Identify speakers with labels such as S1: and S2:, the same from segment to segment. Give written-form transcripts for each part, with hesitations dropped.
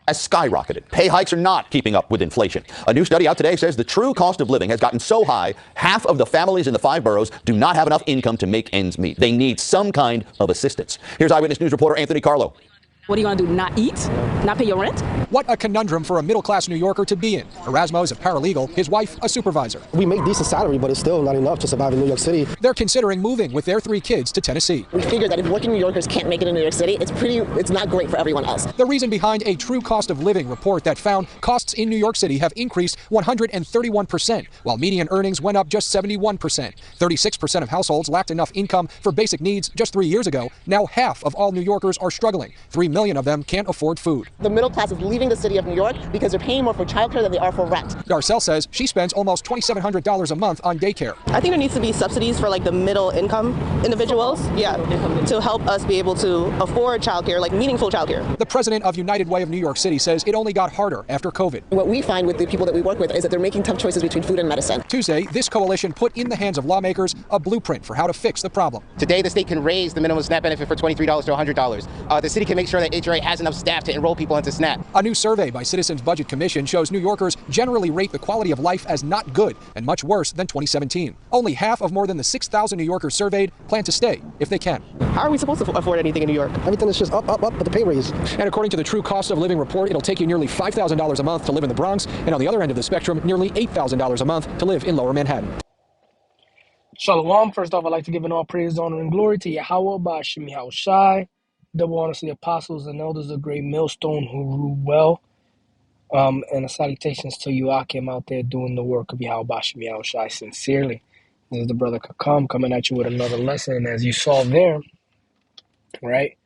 S1: has skyrocketed. Pay hikes are not keeping up with inflation. A new study out today says the true cost of living has gotten so high, half of the families in the 5 boroughs do not have enough income to make ends meet. They need some kind of assistance. Here's Eyewitness News reporter Anthony Carlo.
S2: What are you going to do, not eat? Not pay your rent?
S3: What a conundrum for a middle-class New Yorker to be in. Erasmo is a paralegal, his wife a supervisor.
S4: We make decent salary, but it's still not enough to survive in New York City.
S3: They're considering moving with their 3 kids to Tennessee.
S5: We figured that if working New Yorkers can't make it in New York City, it's not great for everyone else.
S3: The reason behind a true cost of living report that found costs in New York City have increased 131%, while median earnings went up just 71%. 36% of households lacked enough income for basic needs just 3 years ago. Now half of all New Yorkers are struggling. 3 million of them can't afford food.
S5: The middle class is leaving the city of New York because they're paying more for childcare than they are for rent.
S3: Darcel says she spends almost $2,700 a month on daycare.
S6: I think there needs to be subsidies for like the middle income individuals, to help us be able to afford childcare, like meaningful childcare.
S3: The president of United Way of New York City says it only got harder after COVID.
S5: What we find with the people that we work with is that they're making tough choices between food and medicine.
S3: Tuesday, this coalition put in the hands of lawmakers a blueprint for how to fix the problem.
S7: Today, the state can raise the minimum SNAP benefit for $23 to $100. The city can make sure that HRA has enough staff to enroll people into SNAP.
S3: A new survey by Citizens Budget Commission shows New Yorkers generally rate the quality of life as not good and much worse than 2017. Only half of more than the 6,000 New Yorkers surveyed plan to stay if they can.
S6: How are we supposed to afford anything in New York?
S4: Everything is just up, but the pay raise.
S3: And according to the true cost of living report, it'll take you nearly $5,000 a month to live in the Bronx, and on the other end of the spectrum, nearly $8,000 a month to live in Lower Manhattan.
S8: Shalom. First off, I'd like to give an all praise, honor, and glory to Yahweh, Ba'ashim Yahushai, double honors to the apostles and elders of great millstone who rule well. And a salutations to Joachim out there doing the work of Yahweh, Ba'ashim Yahushai sincerely. This is the brother Kakam coming at you with another lesson. As you saw there, right?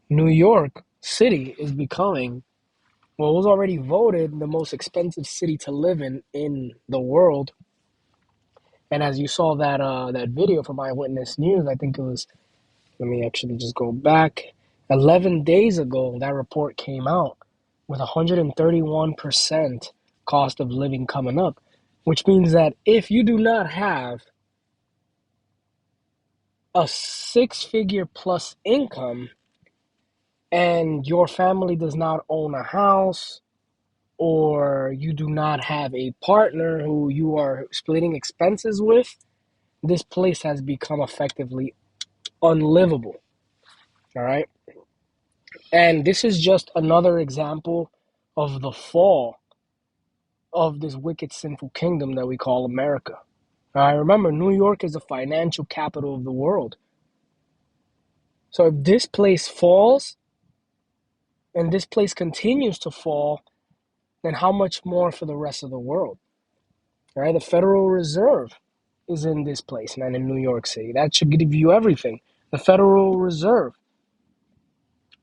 S8: New York City is becoming, well, it was already voted the most expensive city to live in the world. And as you saw that video from Eyewitness News, I think it was, let me actually just go back. 11 days ago, that report came out with 131% cost of living coming up, which means that if you do not have a 6-figure plus income and your family does not own a house, or you do not have a partner who you are splitting expenses with, this place has become effectively unlivable. All right? And this is just another example of the fall of this wicked, sinful kingdom that we call America. All right, remember, New York is the financial capital of the world. So if this place falls, and this place continues to fall, then how much more for the rest of the world? All right, the Federal Reserve is in this place, and in New York City. That should give you everything. The Federal Reserve,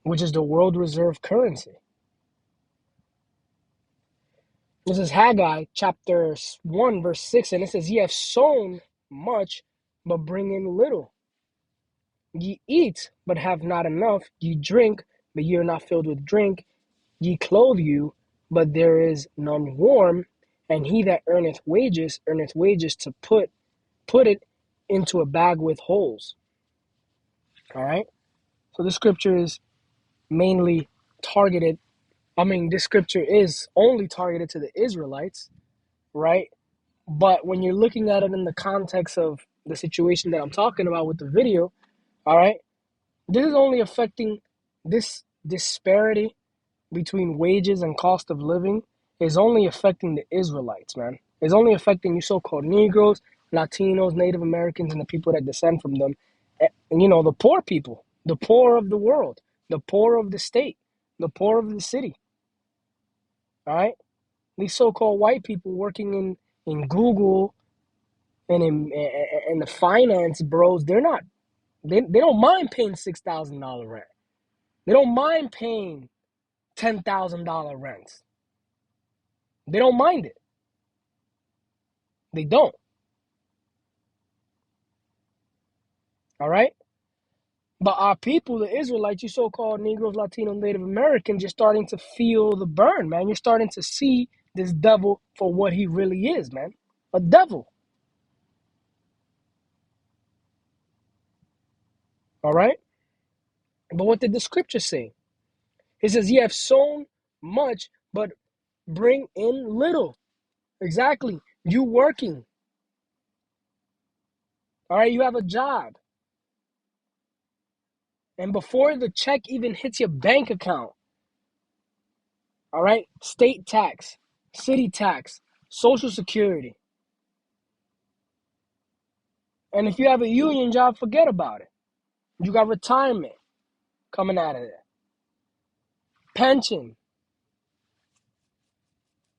S8: which is the world reserve currency. This is Haggai chapter 1, verse 6, and it says, "Ye have sown much, but bring in little. Ye eat, but have not enough. Ye drink, but ye are not filled with drink. Ye clothe you, but there is none warm. And he that earneth wages to put it into a bag with holes." All right? So this scripture is mainly targeted, this scripture is only targeted to the Israelites, right? But when you're looking at it in the context of the situation that I'm talking about with the video, all right, this is only affecting this disparity between wages and cost of living is only affecting the Israelites, man. It's only affecting you so-called Negroes, Latinos, Native Americans, and the people that descend from them. And, the poor people, the poor of the world, the poor of the state, the poor of the city. All right? These so-called white people working in Google and in the finance bros, they don't mind paying $6,000 rent. They don't mind paying $10,000 rents. They don't mind it. They don't. All right? But our people, the Israelites, you so-called Negroes, Latinos, Native Americans, you're starting to feel the burn, man. You're starting to see this devil for what he really is, man. A devil. All right? But what did the scripture say? It says, "Ye have sown much, but bring in little. Exactly. You working. All right, you have a job. And before the check even hits your bank account, all right, state tax, city tax, social security. And if you have a union job, forget about it. You got retirement coming out of there. Pension.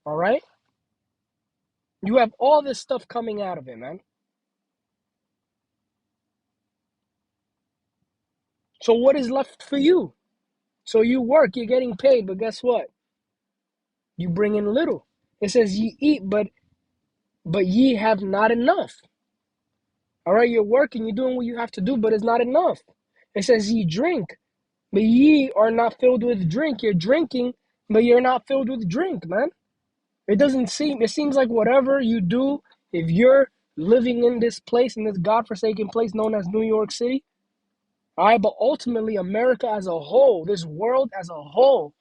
S8: All right? You have all this stuff coming out of it, man. So what is left for you? So you work, you're getting paid, but guess what? You bring in little. It says ye eat, but ye have not enough. All right, you're working, you're doing what you have to do, but it's not enough. It says ye drink, but ye are not filled with drink. You're drinking, but you're not filled with drink, man. It seems like whatever you do, if you're living in this place, in this godforsaken place known as New York City, all right, but ultimately America as a whole, this world as a whole,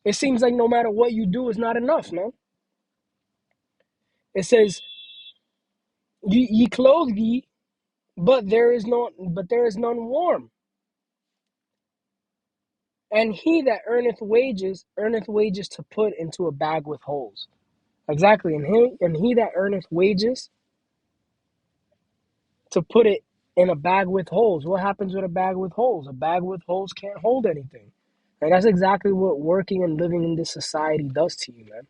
S8: it seems like no matter what you do is not enough, man. It says, ye clothe ye, but there is none warm. And he that earneth wages to put into a bag with holes. Exactly. And he that earneth wages to put it in a bag with holes. What happens with a bag with holes? A bag with holes can't hold anything. And that's exactly what working and living in this society does to you, man.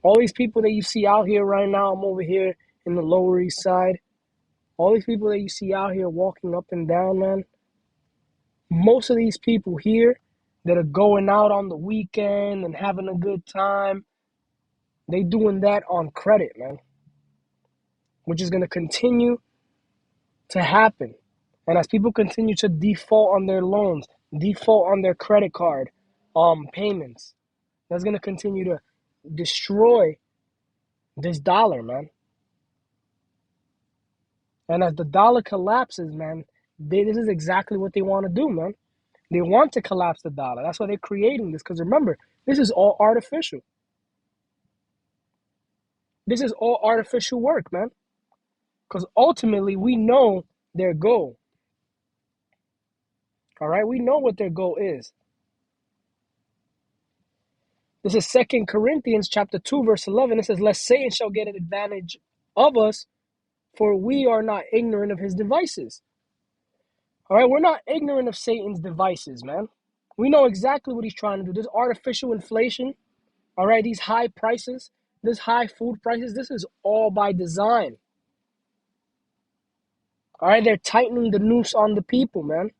S8: All these people that you see out here right now, I'm over here in the Lower East Side. All these people that you see out here walking up and down, man. Most of these people here that are going out on the weekend and having a good time, they doing that on credit, man. Which is going to continue to happen. And as people continue to default on their loans, default on their credit card payments, that's going to continue to destroy this dollar, man. And as the dollar collapses, man, this is exactly what they want to do, man. They want to collapse the dollar. That's why they're creating this. Because remember, this is all artificial. This is all artificial work, man. Because ultimately, we know their goal. All right? We know what their goal is. This is 2 Corinthians chapter 2, verse 11. It says, lest Satan shall get an advantage of us, for we are not ignorant of his devices. All right, we're not ignorant of Satan's devices, man. We know exactly what he's trying to do. This artificial inflation, all right, these high prices, this high food prices, this is all by design. All right, they're tightening the noose on the people, man.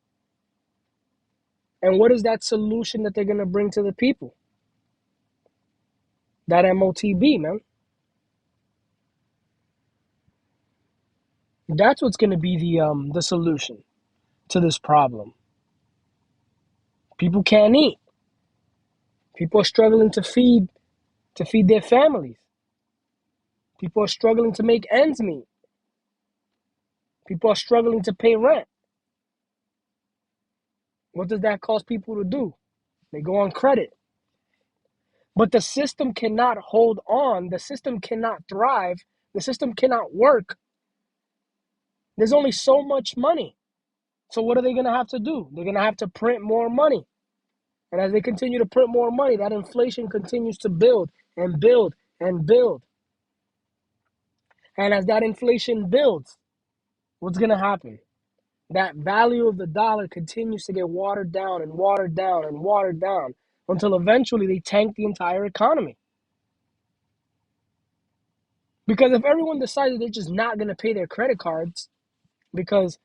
S8: And what is that solution that they're going to bring to the people? That MOTB, man. That's what's going to be the solution to this problem. People can't eat. People are struggling to feed their families. People are struggling to make ends meet. People are struggling to pay rent. What does that cause people to do? They go on credit. But the system cannot hold on. The system cannot thrive. The system cannot work. There's only so much money. So what are they going to have to do? They're going to have to print more money. And as they continue to print more money, that inflation continues to build and build and build. And as that inflation builds, what's going to happen? That value of the dollar continues to get watered down and watered down and watered down until eventually they tank the entire economy. Because if everyone decided they're just not going to pay their credit cards because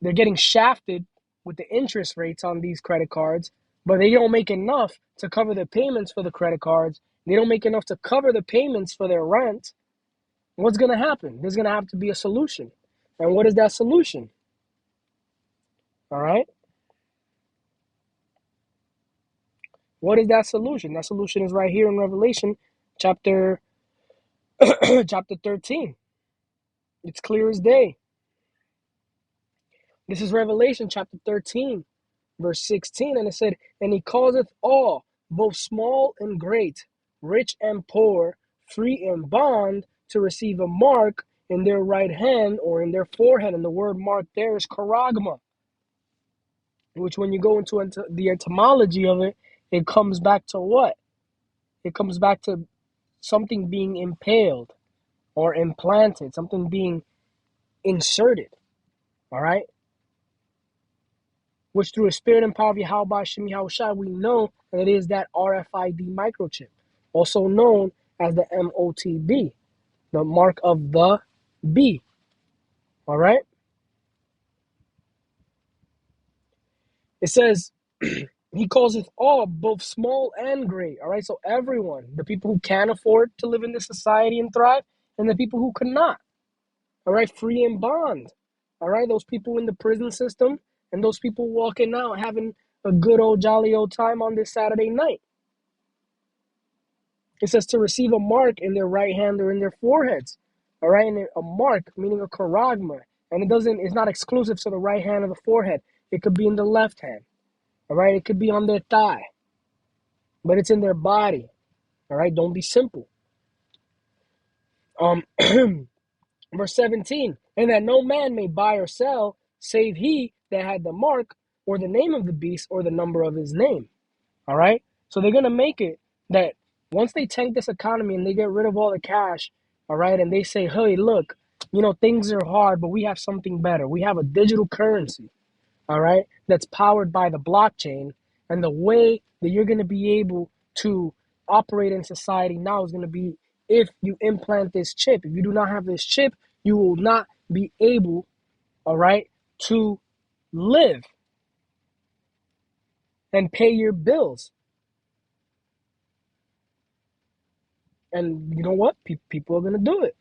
S8: they're getting shafted with the interest rates on these credit cards, but they don't make enough to cover the payments for the credit cards, they don't make enough to cover the payments for their rent, what's going to happen? There's going to have to be a solution. And what is that solution? All right? What is that solution? That solution is right here in Revelation chapter 13. It's clear as day. This is Revelation chapter 13, verse 16, and it said, and he causeth all, both small and great, rich and poor, free and bond, to receive a mark in their right hand or in their forehead. And the word mark there is charagma, which when you go into the etymology of it, it comes back to what? It comes back to something being impaled or implanted, something being inserted, all right? Which through the spirit and power of Yahweh Shem Yahushua, we know that it is that RFID microchip, also known as the MOTB, the mark of the B, all right? It says, he calls it all, both small and great, all right? So everyone, the people who can afford to live in this society and thrive, and the people who cannot, all right? Free and bond, all right? Those people in the prison system and those people walking out having a good old jolly old time on this Saturday night. It says to receive a mark in their right hand or in their foreheads, all right? And a mark, meaning a charagma, and it's not exclusive to the right hand or the forehead. It could be in the left hand, all right? It could be on their thigh, but it's in their body, all right? Don't be simple. Verse 17, and that no man may buy or sell, save he that had the mark, or the name of the beast, or the number of his name, all right? So they're going to make it that once they tank this economy and they get rid of all the cash, all right, and they say, hey, look, things are hard, but we have something better. We have a digital currency, all right, that's powered by the blockchain. And the way that you're going to be able to operate in society now is going to be if you implant this chip. If you do not have this chip, you will not be able, all right, to live and pay your bills. And you know what? People are going to do it.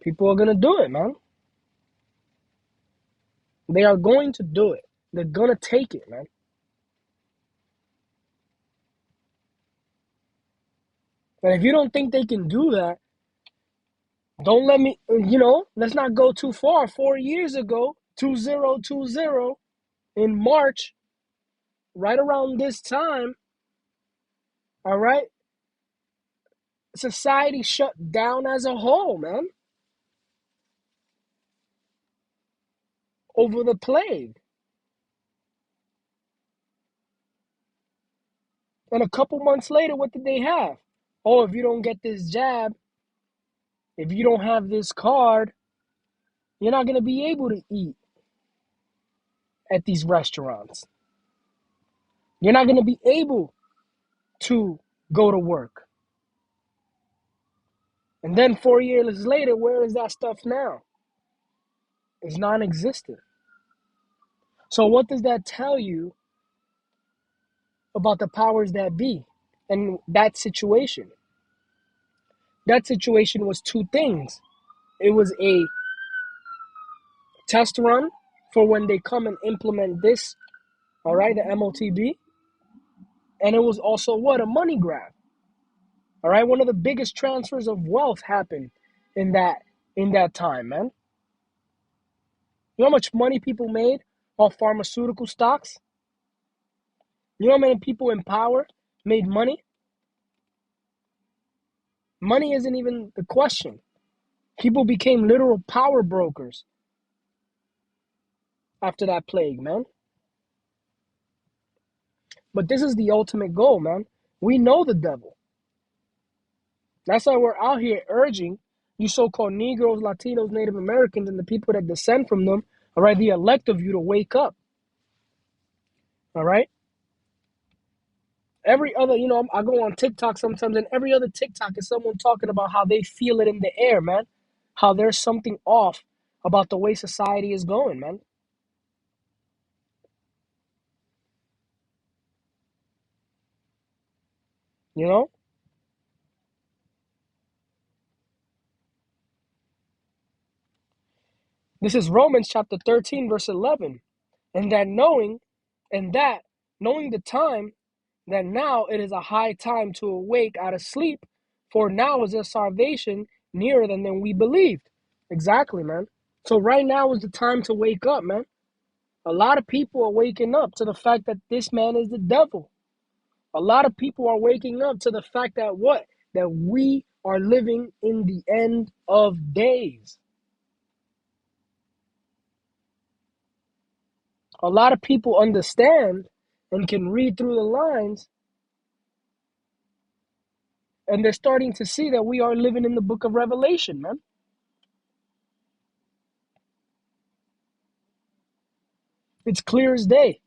S8: People are going to do it, man. They are going to do it. They're going to take it, man. And if you don't think they can do that, don't let me, let's not go too far. 4 years ago, 2020, in March, right around this time, all right, society shut down as a whole, man, over the plague. And a couple months later, what did they have? Oh, if you don't get this jab, if you don't have this card, you're not going to be able to eat at these restaurants. You're not going to be able to go to work. And then 4 years later, where is that stuff now? It's non-existent. So what does that tell you about the powers that be and that situation? That situation was two things. It was a test run for when they come and implement this, all right, the MOTB. And it was also what? A money grab. All right, one of the biggest transfers of wealth happened in that time, man. You know how much money people made off pharmaceutical stocks? You know how many people in power made money? Money isn't even the question. People became literal power brokers after that plague, man. But this is the ultimate goal, man. We know the devil. That's why we're out here urging you so-called Negroes, Latinos, Native Americans, and the people that descend from them, all right, the elect of you, to wake up. All right? Every other, I go on TikTok sometimes, and every other TikTok is someone talking about how they feel it in the air, man. How there's something off about the way society is going, man. You know? This is Romans chapter 13, verse 11. And that knowing the time, that now it is a high time to awake out of sleep, for now is a salvation nearer than we believed. Exactly, man. So right now is the time to wake up, man. A lot of people are waking up to the fact that this man is the devil. A lot of people are waking up to the fact that what? That we are living in the end of days. A lot of people understand and can read through the lines, and they're starting to see that we are living in the book of Revelation, man. It's clear as day.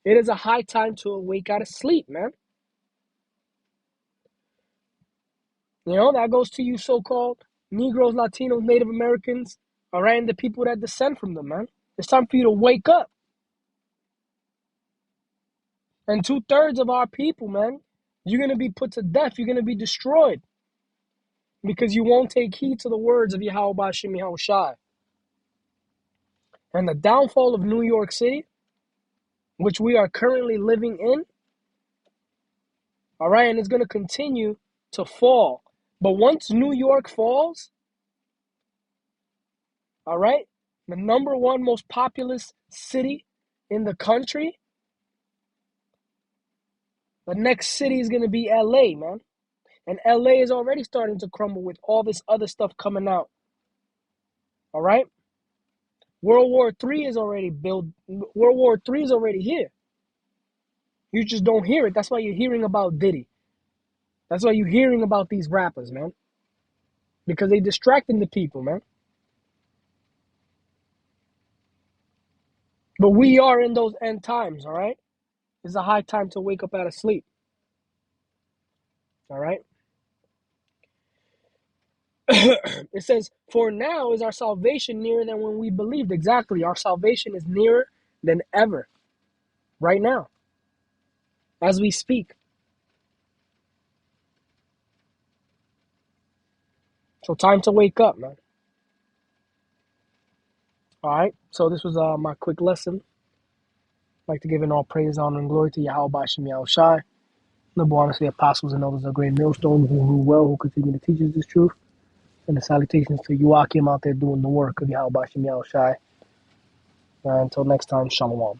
S8: It is a high time to awake out of sleep, man. You know, that goes to you so-called Negroes, Latinos, Native Americans, all right, and the people that descend from them, man. It's time for you to wake up. And 2/3 of our people, man, you're going to be put to death. You're going to be destroyed because you won't take heed to the words of Yahweh Bashim Yahushai. And the downfall of New York City, which we are currently living in, all right, and it's going to continue to fall. But once New York falls, all right, the number one most populous city in the country, the next city is going to be LA, man. And LA is already starting to crumble with all this other stuff coming out. All right? World War III is already built. World War III is already here. You just don't hear it. That's why you're hearing about Diddy. That's why you're hearing about these rappers, man. Because they distracting the people, man. But we are in those end times, all right? It's a high time to wake up out of sleep. All right? It says, for now is our salvation nearer than when we believed. Exactly. Our salvation is nearer than ever. Right now. As we speak. So time to wake up, man. All right. So this was my quick lesson. I'd like to give in all praise, honor, and glory to Yahweh Bashim Yahushai. The honestly apostles and elders of great millstone who rule well, who continue to teach us this truth. And the salutations to Joachim out there doing the work of Yahweh Bashim Yahushai. Until next time, Shalom.